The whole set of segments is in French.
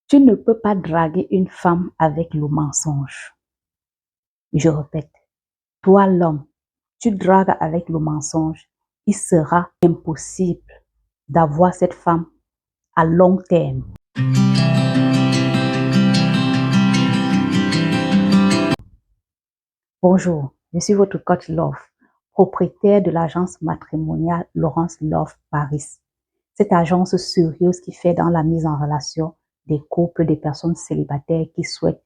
Tu ne peux pas draguer une femme avec le mensonge. Je répète, toi l'homme, tu dragues avec le mensonge. Il sera impossible d'avoir cette femme à long terme. Bonjour, je suis votre coach Love, propriétaire de l'agence matrimoniale Laurence Love Paris. Cette agence sérieuse qui fait dans la mise en relation des couples, des personnes célibataires qui souhaitent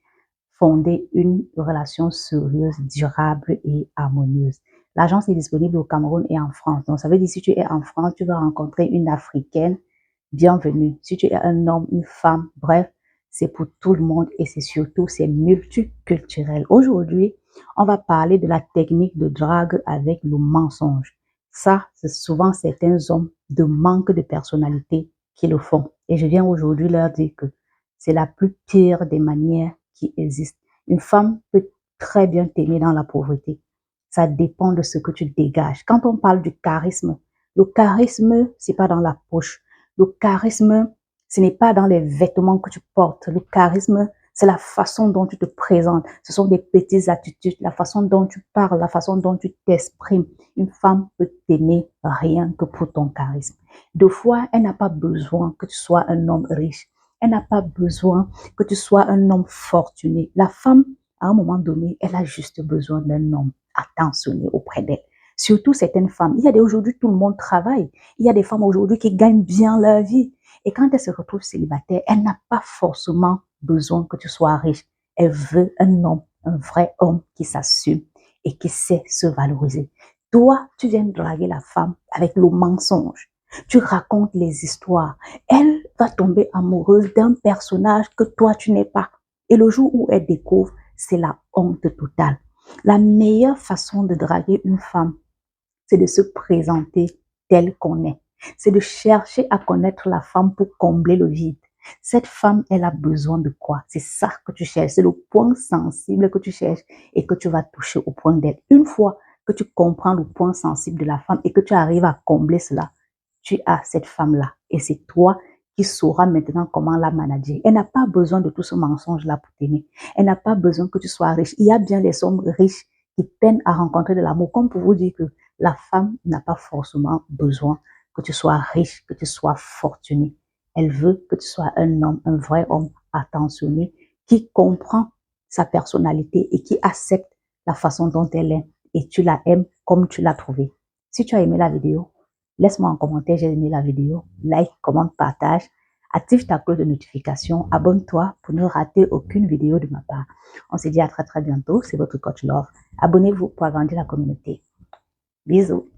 fonder une relation sérieuse, durable et harmonieuse. L'agence est disponible au Cameroun et en France. Donc, ça veut dire si tu es en France, tu vas rencontrer une Africaine, bienvenue. Si tu es un homme, une femme, bref, c'est pour tout le monde et c'est multiculturel. Aujourd'hui, on va parler de la technique de drague avec le mensonge. Ça, c'est souvent certains hommes de manque de personnalité qui le font. Et je viens aujourd'hui leur dire que c'est la plus pire des manières qui existent. Une femme peut très bien t'aimer dans la pauvreté. Ça dépend de ce que tu dégages. Quand on parle du charisme, le charisme, c'est pas dans la poche. Le charisme, ce n'est pas dans les vêtements que tu portes. Le charisme, c'est la façon dont tu te présentes. Ce sont des petites attitudes, la façon dont tu parles, la façon dont tu t'exprimes. Une femme peut t'aimer rien que pour ton charisme. Deux fois, elle n'a pas besoin que tu sois un homme riche. Elle n'a pas besoin que tu sois un homme fortuné. La femme, à un moment donné, elle a juste besoin d'un homme attentionné auprès d'elle. Surtout certaines femmes. Il y a des aujourd'hui, tout le monde travaille. Il y a des femmes aujourd'hui qui gagnent bien leur vie. Et quand elle se retrouve célibataire, elle n'a pas forcément besoin que tu sois riche. Elle veut un homme, un vrai homme qui s'assume et qui sait se valoriser. Toi, tu viens draguer la femme avec le mensonge. Tu racontes les histoires. Elle va tomber amoureuse d'un personnage que toi, tu n'es pas. Et le jour où elle découvre, c'est la honte totale. La meilleure façon de draguer une femme, c'est de se présenter telle qu'on est. C'est de chercher à connaître la femme pour combler le vide. Cette femme, elle a besoin de quoi? C'est ça que tu cherches. C'est le point sensible que tu cherches et que tu vas toucher au point d'elle. Une fois que tu comprends le point sensible de la femme et que tu arrives à combler cela, tu as cette femme-là. Et c'est toi qui sauras maintenant comment la manager. Elle n'a pas besoin de tout ce mensonge-là pour t'aimer. Elle n'a pas besoin que tu sois riche. Il y a bien des hommes riches qui peinent à rencontrer de l'amour, comme pour vous dire que la femme n'a pas forcément besoin que tu sois riche, que tu sois fortuné. Elle veut que tu sois un homme, un vrai homme attentionné, qui comprend sa personnalité et qui accepte la façon dont elle est. Et tu la aimes comme tu l'as trouvée. Si tu as aimé la vidéo, laisse-moi en commentaire, j'ai aimé la vidéo. Like, commente, partage. Active ta cloche de notification. Abonne-toi pour ne rater aucune vidéo de ma part. On se dit à très bientôt. C'est votre coach Love. Abonnez-vous pour agrandir la communauté. Bisous.